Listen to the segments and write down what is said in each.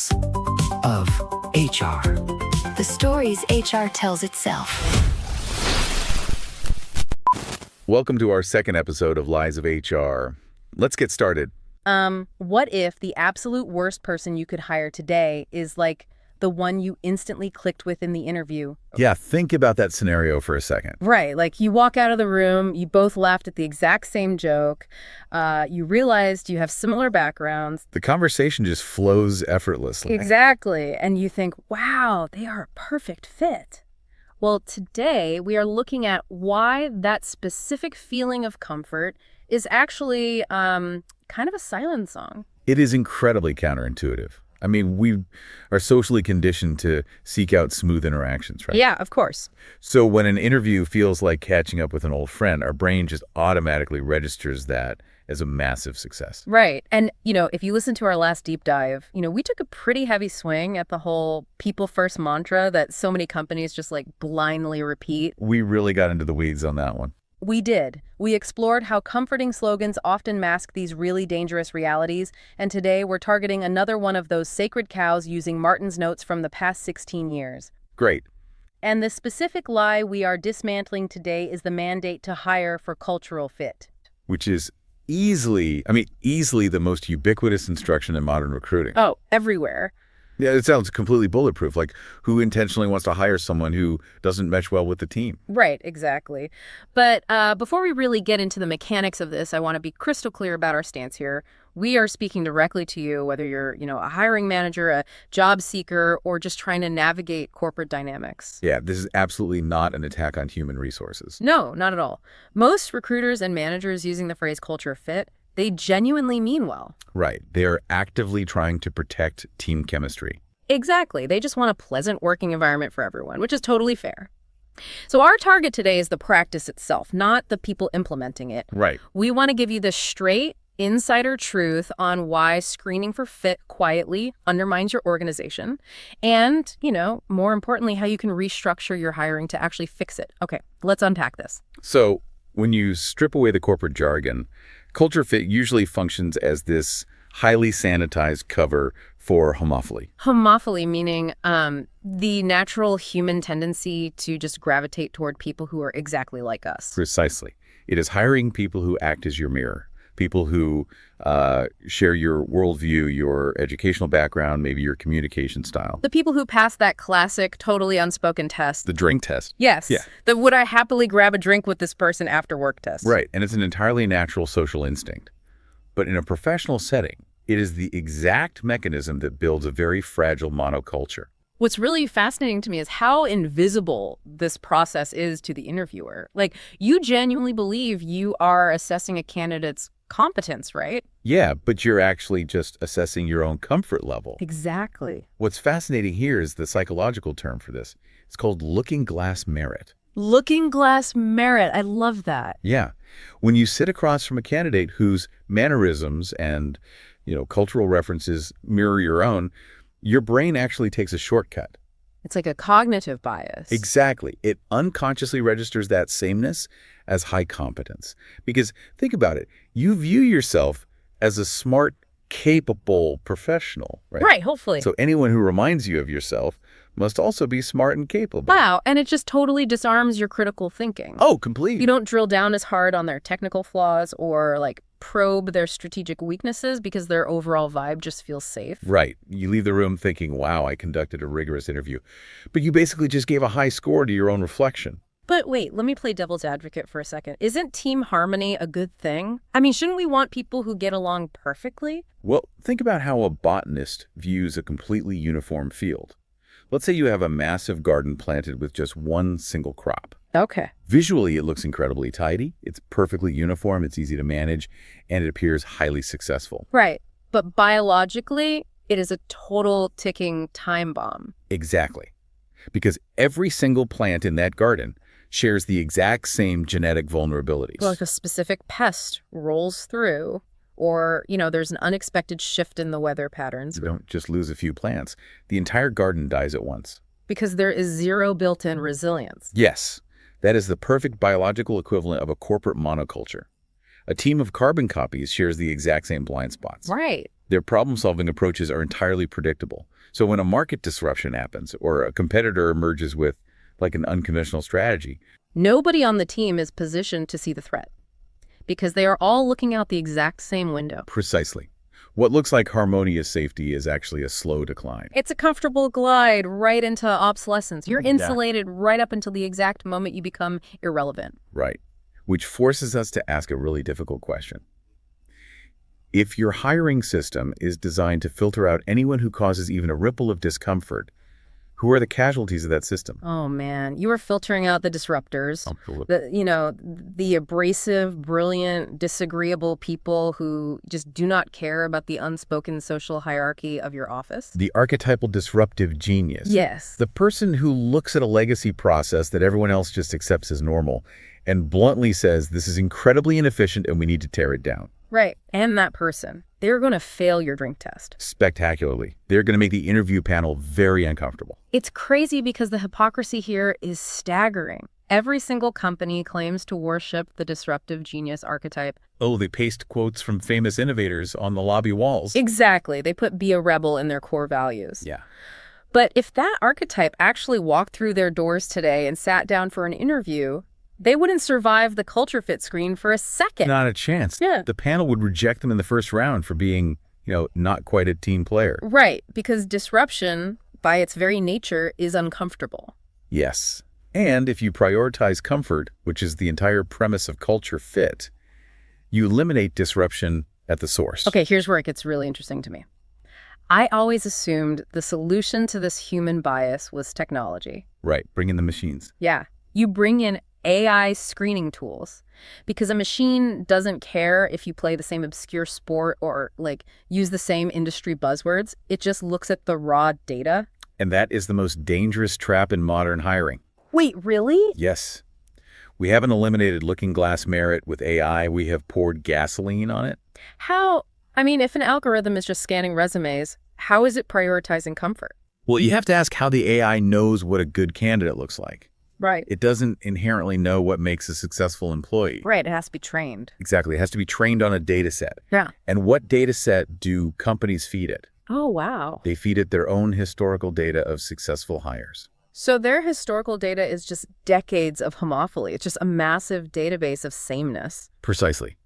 Lies of HR. The stories HR tells itself. Welcome to our second episode of Lies of HR. Let's get started. What if the absolute worst person you could hire today is like the one you instantly clicked with in the interview? Yeah, think about that scenario for a second. Right, like you walk out of the room, you both laughed at the exact same joke, you realized you have similar backgrounds. The conversation just flows effortlessly. Exactly, and you think, wow, they are a perfect fit. Well, today we are looking at why that specific feeling of comfort is actually kind of a silent song. It is incredibly counterintuitive. I mean, we are socially conditioned to seek out smooth interactions, right? Yeah, of course. So when an interview feels like catching up with an old friend, our brain just automatically registers that as a massive success. Right. And, if you listen to our last deep dive, we took a pretty heavy swing at the whole people first mantra that so many companies just blindly repeat. We really got into the weeds on that one. We did. We explored how comforting slogans often mask these really dangerous realities, and today we're targeting another one of those sacred cows using Martin's notes from the past 16 years. Great. And the specific lie we are dismantling today is the mandate to hire for cultural fit. Which is easily the most ubiquitous instruction in modern recruiting. Oh, everywhere. Yeah, it sounds completely bulletproof, like who intentionally wants to hire someone who doesn't mesh well with the team? Right, exactly. But before we really get into the mechanics of this, I want to be crystal clear about our stance here. We are speaking directly to you, whether you're, a hiring manager, a job seeker, or just trying to navigate corporate dynamics. Yeah, this is absolutely not an attack on human resources. No, not at all. Most recruiters and managers using the phrase culture fit, they genuinely mean well. Right. They are actively trying to protect team chemistry. Exactly. They just want a pleasant working environment for everyone, which is totally fair. So our target today is the practice itself, not the people implementing it. Right. We want to give you the straight insider truth on why screening for fit quietly undermines your organization and, more importantly, how you can restructure your hiring to actually fix it. Okay, let's unpack this. So when you strip away the corporate jargon, culture fit usually functions as this highly sanitized cover for homophily. Homophily meaning the natural human tendency to just gravitate toward people who are exactly like us. Precisely. It is hiring people who act as your mirror, people who share your worldview, your educational background, maybe your communication style. The people who pass that classic, totally unspoken test. The drink test. Yes. Yeah. The would I happily grab a drink with this person after work test. Right. And it's an entirely natural social instinct. But in a professional setting, it is the exact mechanism that builds a very fragile monoculture. What's really fascinating to me is how invisible this process is to the interviewer. You genuinely believe you are assessing a candidate's competence, right? Yeah, but you're actually just assessing your own comfort level. Exactly. What's fascinating here is the psychological term for this. It's called looking glass merit. Looking glass merit. I love that. Yeah. When you sit across from a candidate whose mannerisms and, cultural references mirror your own, your brain actually takes a shortcut. It's like a cognitive bias. Exactly. It unconsciously registers that sameness as high competence. Because think about it. You view yourself as a smart, capable professional, right? Right, hopefully. So anyone who reminds you of yourself must also be smart and capable. Wow, and it just totally disarms your critical thinking. Oh, completely. You don't drill down as hard on their technical flaws or probe their strategic weaknesses because their overall vibe just feels safe. Right. You leave the room thinking, wow, I conducted a rigorous interview. But you basically just gave a high score to your own reflection. But wait, let me play devil's advocate for a second. Isn't team harmony a good thing? Shouldn't we want people who get along perfectly? Well, think about how a botanist views a completely uniform field. Let's say you have a massive garden planted with just one single crop. Okay. Visually, it looks incredibly tidy. It's perfectly uniform. It's easy to manage, and it appears highly successful. Right. But biologically, it is a total ticking time bomb. Exactly. Because every single plant in that garden shares the exact same genetic vulnerabilities. Like a specific pest rolls through, or, there's an unexpected shift in the weather patterns. You don't just lose a few plants. The entire garden dies at once. Because there is zero built-in resilience. Yes. That is the perfect biological equivalent of a corporate monoculture. A team of carbon copies shares the exact same blind spots. Right. Their problem-solving approaches are entirely predictable. So when a market disruption happens or a competitor emerges with like an unconventional strategy, nobody on the team is positioned to see the threat because they are all looking out the exact same window. precisely. What looks like harmonious safety is actually a slow decline. It's a comfortable glide right into obsolescence. You're insulated right up until the exact moment you become irrelevant. Right. Which forces us to ask a really difficult question. If your hiring system is designed to filter out anyone who causes even a ripple of discomfort, who are the casualties of that system? Oh, man. You are filtering out the disruptors, the abrasive, brilliant, disagreeable people who just do not care about the unspoken social hierarchy of your office. The archetypal disruptive genius. Yes. The person who looks at a legacy process that everyone else just accepts as normal and bluntly says, this is incredibly inefficient and we need to tear it down. Right. And that person, they're going to fail your drink test. Spectacularly. They're going to make the interview panel very uncomfortable. It's crazy because the hypocrisy here is staggering. Every single company claims to worship the disruptive genius archetype. Oh, they paste quotes from famous innovators on the lobby walls. Exactly. They put be a rebel in their core values. Yeah. But if that archetype actually walked through their doors today and sat down for an interview, they wouldn't survive the culture fit screen for a second. Not a chance. Yeah. The panel would reject them in the first round for being, not quite a team player. Right, because disruption, by its very nature, is uncomfortable. Yes. And if you prioritize comfort, which is the entire premise of culture fit, you eliminate disruption at the source. Okay, here's where it gets really interesting to me. I always assumed the solution to this human bias was technology. Right, bring in the machines. Yeah, you bring in AI screening tools because a machine doesn't care if you play the same obscure sport or use the same industry buzzwords. It just looks at the raw data. And that is the most dangerous trap in modern hiring. Wait, really? Yes. We haven't eliminated looking glass merit with AI. We have poured gasoline on it. How? I mean, if an algorithm is just scanning resumes, how is it prioritizing comfort? Well, you have to ask how the AI knows what a good candidate looks like. Right. It doesn't inherently know what makes a successful employee. Right. It has to be trained. Exactly. It has to be trained on a data set. Yeah. And what data set do companies feed it? Oh, wow. They feed it their own historical data of successful hires. So their historical data is just decades of homophily. It's just a massive database of sameness. Precisely.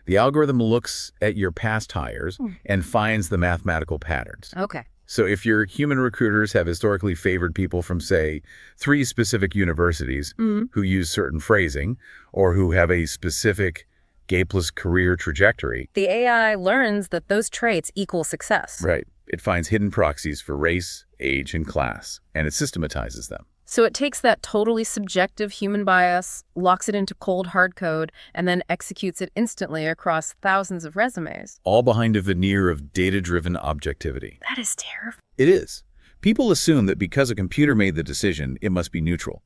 The algorithm looks at your past hires and finds the mathematical patterns. Okay. So if your human recruiters have historically favored people from, say, 3 specific universities who use certain phrasing or who have a specific gapeless career trajectory. The AI learns that those traits equal success. Right. It finds hidden proxies for race, age, and class, and it systematizes them. So it takes that totally subjective human bias, locks it into cold hard code, and then executes it instantly across thousands of resumes. All behind a veneer of data-driven objectivity. That is terrifying. It is. People assume that because a computer made the decision, it must be neutral.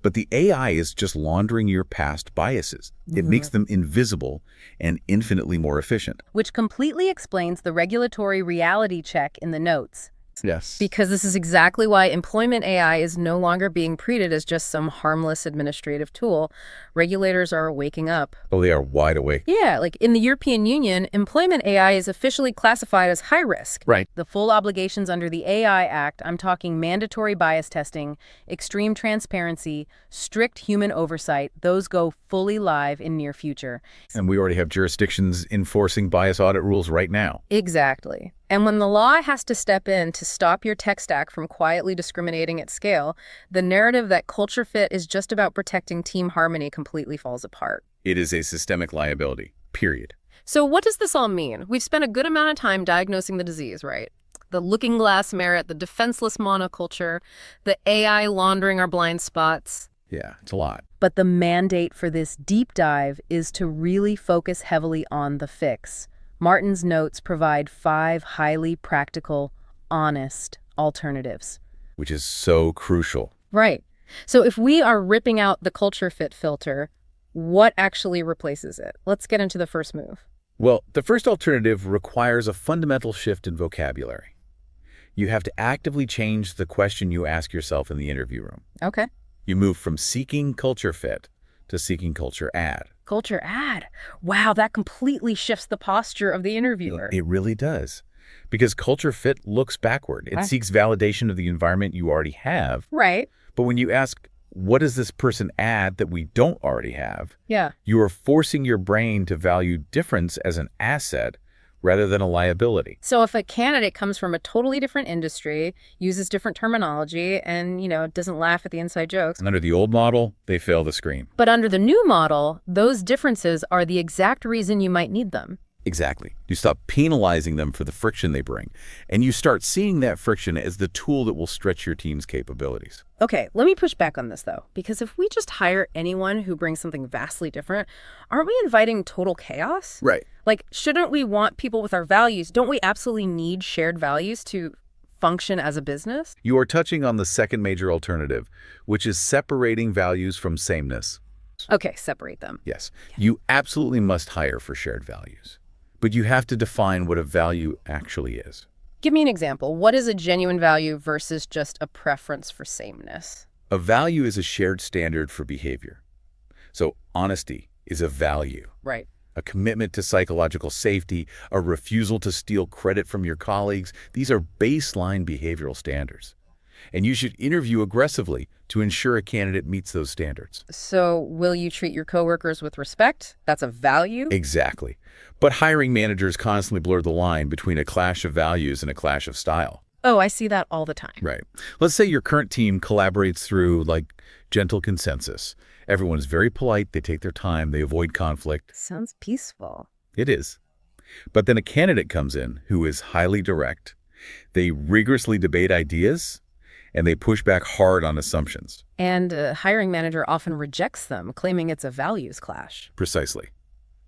But the AI is just laundering your past biases. It makes them invisible and infinitely more efficient. Which completely explains the regulatory reality check in the notes. Yes. Because this is exactly why employment AI is no longer being treated as just some harmless administrative tool. Regulators are waking up. Oh, they are wide awake. Yeah, like in the European Union, employment AI is officially classified as high risk. Right. The full obligations under the AI Act, I'm talking mandatory bias testing, extreme transparency, strict human oversight, those go fully live in near future. And we already have jurisdictions enforcing bias audit rules right now. Exactly. And when the law has to step in to stop your tech stack from quietly discriminating at scale, the narrative that culture fit is just about protecting team harmony completely falls apart. It is a systemic liability, period. So what does this all mean? We've spent a good amount of time diagnosing the disease, right? The looking glass merit, the defenseless monoculture, the AI laundering our blind spots. Yeah, it's a lot. But the mandate for this deep dive is to really focus heavily on the fix. Martin's notes provide 5 highly practical, honest alternatives. Which is so crucial. Right. So if we are ripping out the culture fit filter, what actually replaces it? Let's get into the first move. Well, the first alternative requires a fundamental shift in vocabulary. You have to actively change the question you ask yourself in the interview room. Okay. You move from seeking culture fit to seeking culture add. Culture add. Wow, that completely shifts the posture of the interviewer. It really does. Because culture fit looks backward. It seeks validation of the environment you already have. Right. But when you ask, what does this person add that we don't already have? Yeah. You are forcing your brain to value difference as an asset rather than a liability. So if a candidate comes from a totally different industry, uses different terminology, and, doesn't laugh at the inside jokes. And under the old model, they fail the screen. But under the new model, those differences are the exact reason you might need them. Exactly. You stop penalizing them for the friction they bring, and you start seeing that friction as the tool that will stretch your team's capabilities. Okay, let me push back on this, though, because if we just hire anyone who brings something vastly different, aren't we inviting total chaos? Right. Like, shouldn't we want people with our values? Don't we absolutely need shared values to function as a business? You are touching on the second major alternative, which is separating values from sameness. Okay, separate them. Yes, you absolutely must hire for shared values, but you have to define what a value actually is. Give me an example. What is a genuine value versus just a preference for sameness? A value is a shared standard for behavior. So honesty is a value. Right. A commitment to psychological safety, a refusal to steal credit from your colleagues. These are baseline behavioral standards. And you should interview aggressively to ensure a candidate meets those standards. So will you treat your coworkers with respect? That's a value? Exactly. But hiring managers constantly blur the line between a clash of values and a clash of style. Oh, I see that all the time. Right. Let's say your current team collaborates through, gentle consensus. Everyone's very polite, they take their time, they avoid conflict. Sounds peaceful. It is. But then a candidate comes in who is highly direct. They rigorously debate ideas, and they push back hard on assumptions. And a hiring manager often rejects them, claiming it's a values clash. Precisely.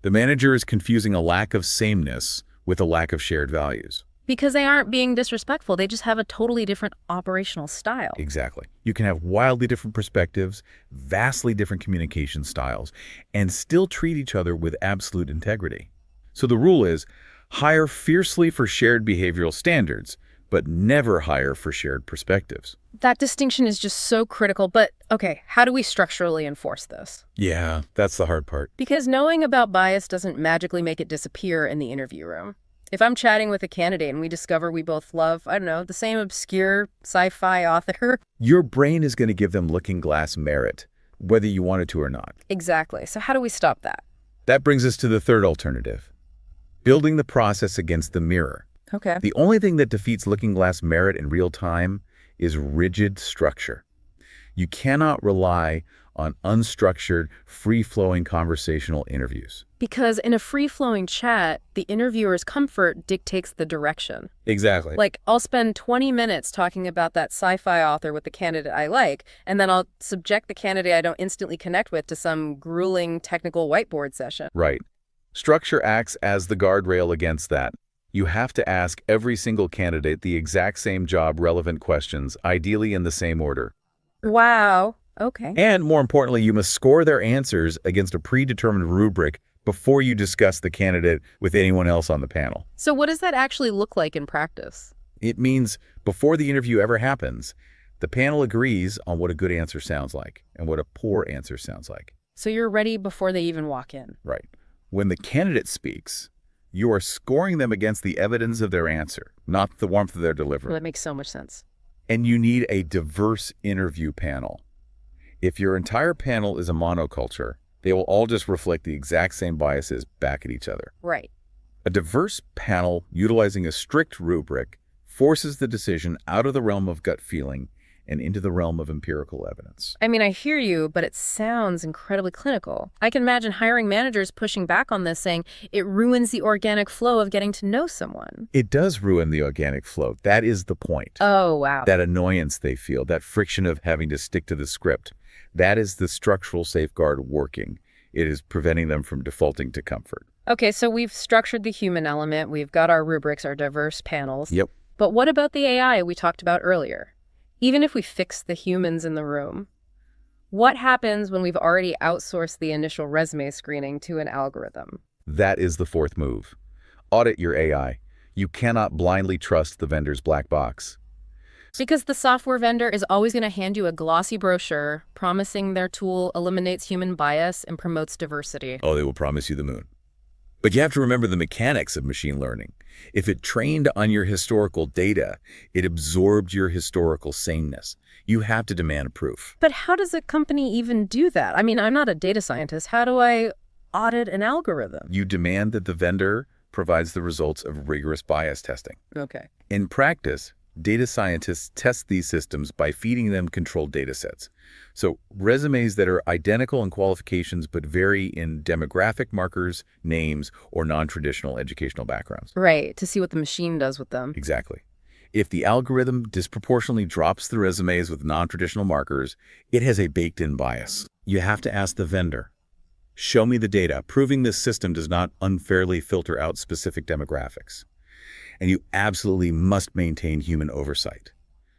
The manager is confusing a lack of sameness with a lack of shared values. Because they aren't being disrespectful. They just have a totally different operational style. Exactly. You can have wildly different perspectives, vastly different communication styles, and still treat each other with absolute integrity. So the rule is, hire fiercely for shared behavioral standards, but never hire for shared perspectives. That distinction is just so critical. But, okay, how do we structurally enforce this? Yeah, that's the hard part. Because knowing about bias doesn't magically make it disappear in the interview room. If I'm chatting with a candidate and we discover we both love, the same obscure sci-fi author. Your brain is going to give them looking glass merit, whether you want it to or not. Exactly. So how do we stop that? That brings us to the third alternative. Building the process against the mirror. Okay. The only thing that defeats looking glass merit in real time is rigid structure. You cannot rely on unstructured, free-flowing conversational interviews. Because in a free-flowing chat, the interviewer's comfort dictates the direction. Exactly. Like, I'll spend 20 minutes talking about that sci-fi author with the candidate I like, and then I'll subject the candidate I don't instantly connect with to some grueling technical whiteboard session. Right. Structure acts as the guardrail against that. You have to ask every single candidate the exact same job-relevant questions, ideally in the same order. Wow. Okay. And more importantly, you must score their answers against a predetermined rubric before you discuss the candidate with anyone else on the panel. So what does that actually look like in practice? It means before the interview ever happens, the panel agrees on what a good answer sounds like and what a poor answer sounds like. So you're ready before they even walk in. Right. When the candidate speaks, you are scoring them against the evidence of their answer, not the warmth of their delivery. Well, that makes so much sense. And you need a diverse interview panel. If your entire panel is a monoculture, they will all just reflect the exact same biases back at each other. Right. A diverse panel utilizing a strict rubric forces the decision out of the realm of gut feeling and into the realm of empirical evidence. I mean, I hear you, but it sounds incredibly clinical. I can imagine hiring managers pushing back on this, saying it ruins the organic flow of getting to know someone. It does ruin the organic flow. That is the point. Oh, wow. That annoyance they feel, that friction of having to stick to the script, that is the structural safeguard working. It is preventing them from defaulting to comfort. Okay, so we've structured the human element. We've got our rubrics, our diverse panels. Yep. But what about the AI we talked about earlier? Even if we fix the humans in the room, what happens when we've already outsourced the initial resume screening to an algorithm? That is the fourth move. Audit your AI. You cannot blindly trust the vendor's black box. Because the software vendor is always going to hand you a glossy brochure promising their tool eliminates human bias and promotes diversity. Oh, they will promise you the moon. But you have to remember the mechanics of machine learning. If it trained on your historical data, it absorbed your historical sameness. You have to demand proof. But how does a company even do that? I mean, I'm not a data scientist. How do I audit an algorithm? You demand that the vendor provides the results of rigorous bias testing. Okay. In practice, data scientists test these systems by feeding them controlled data sets. So resumes that are identical in qualifications but vary in demographic markers, names, or non-traditional educational backgrounds. Right, to see what the machine does with them. Exactly. If the algorithm disproportionately drops the resumes with non-traditional markers, it has a baked-in bias. You have to ask the vendor, show me the data, proving this system does not unfairly filter out specific demographics. And you absolutely must maintain human oversight.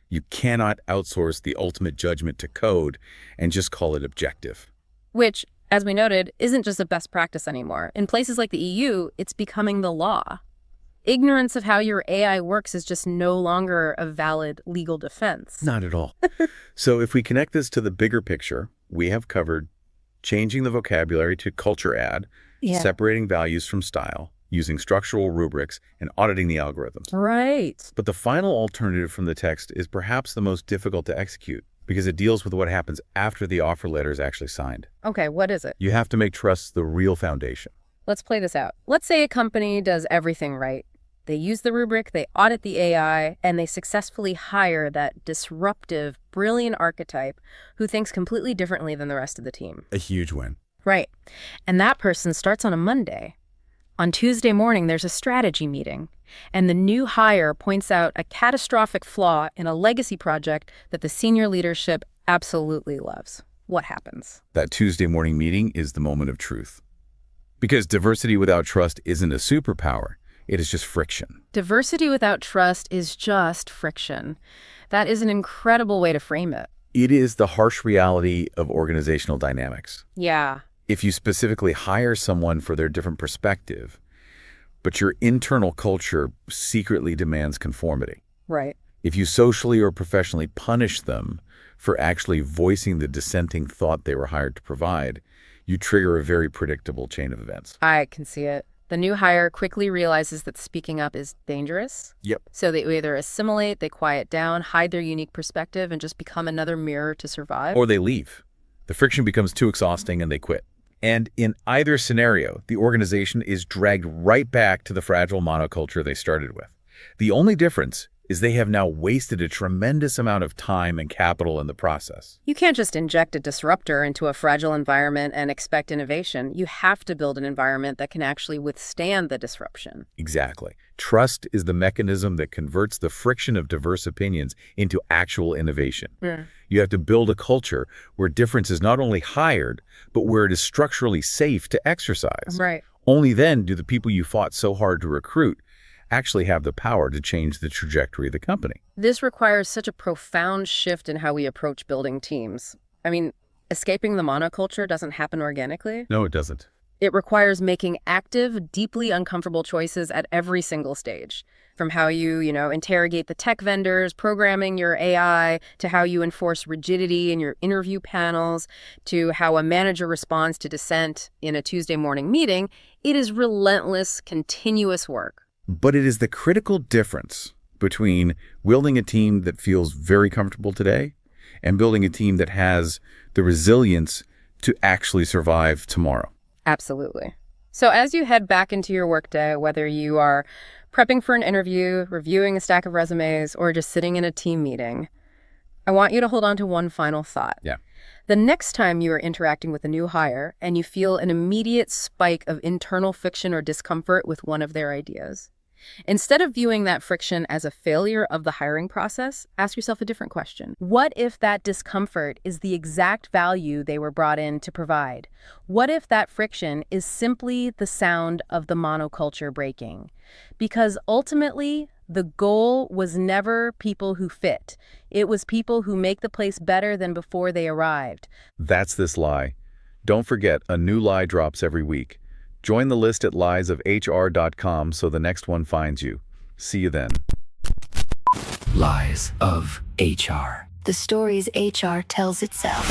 You cannot outsource the ultimate judgment to code and just call it objective. Which, as we noted, isn't just a best practice anymore. In places like the EU, it's becoming the law. Ignorance of how your AI works is just no longer a valid legal defense. Not at all. So if we connect this to the bigger picture, we have covered changing the vocabulary to culture add, separating values from style, using structural rubrics, and auditing the algorithms. Right. But the final alternative from the text is perhaps the most difficult to execute because it deals with what happens after the offer letter is actually signed. Okay, what is it? You have to make trust the real foundation. Let's play this out. Let's say a company does everything right. They use the rubric, they audit the AI, and they successfully hire that disruptive, brilliant archetype who thinks completely differently than the rest of the team. A huge win. Right. And that person starts on a Monday. On Tuesday morning, there's a strategy meeting, and the new hire points out a catastrophic flaw in a legacy project that the senior leadership absolutely loves. What happens? That Tuesday morning meeting is the moment of truth. Because diversity without trust isn't a superpower. It is just friction. Diversity without trust is just friction. That is an incredible way to frame it. It is the harsh reality of organizational dynamics. Yeah. If you specifically hire someone for their different perspective, but your internal culture secretly demands conformity. Right. If you socially or professionally punish them for actually voicing the dissenting thought they were hired to provide, you trigger a very predictable chain of events. I can see it. The new hire quickly realizes that speaking up is dangerous. Yep. So they either assimilate, they quiet down, hide their unique perspective, and just become another mirror to survive. Or they leave. The friction becomes too exhausting and they quit. And in either scenario, the organization is dragged right back to the fragile monoculture they started with. The only difference is they have now wasted a tremendous amount of time and capital in the process. You can't just inject a disruptor into a fragile environment and expect innovation. You have to build an environment that can actually withstand the disruption. Exactly. Trust is the mechanism that converts the friction of diverse opinions into actual innovation. Yeah. You have to build a culture where difference is not only hired, but where it is structurally safe to exercise. Right. Only then do the people you fought so hard to recruit actually have the power to change the trajectory of the company. This requires such a profound shift in how we approach building teams. I mean, escaping the monoculture doesn't happen organically. No, it doesn't. It requires making active, deeply uncomfortable choices at every single stage. From how you interrogate the tech vendors, programming your AI, to how you enforce rigidity in your interview panels, to how a manager responds to dissent in a Tuesday morning meeting. It is relentless, continuous work. But it is the critical difference between building a team that feels very comfortable today and building a team that has the resilience to actually survive tomorrow. Absolutely. So as you head back into your workday, whether you are prepping for an interview, reviewing a stack of resumes, or just sitting in a team meeting, I want you to hold on to one final thought. Yeah. The next time you are interacting with a new hire and you feel an immediate spike of internal friction or discomfort with one of their ideas, instead of viewing that friction as a failure of the hiring process, ask yourself a different question. What if that discomfort is the exact value they were brought in to provide? What if that friction is simply the sound of the monoculture breaking? Because ultimately, the goal was never people who fit. It was people who make the place better than before they arrived. That's this lie. Don't forget, a new lie drops every week. Join the list at liesofhr.com so the next one finds you. See you then. Lies of HR. The stories HR tells itself.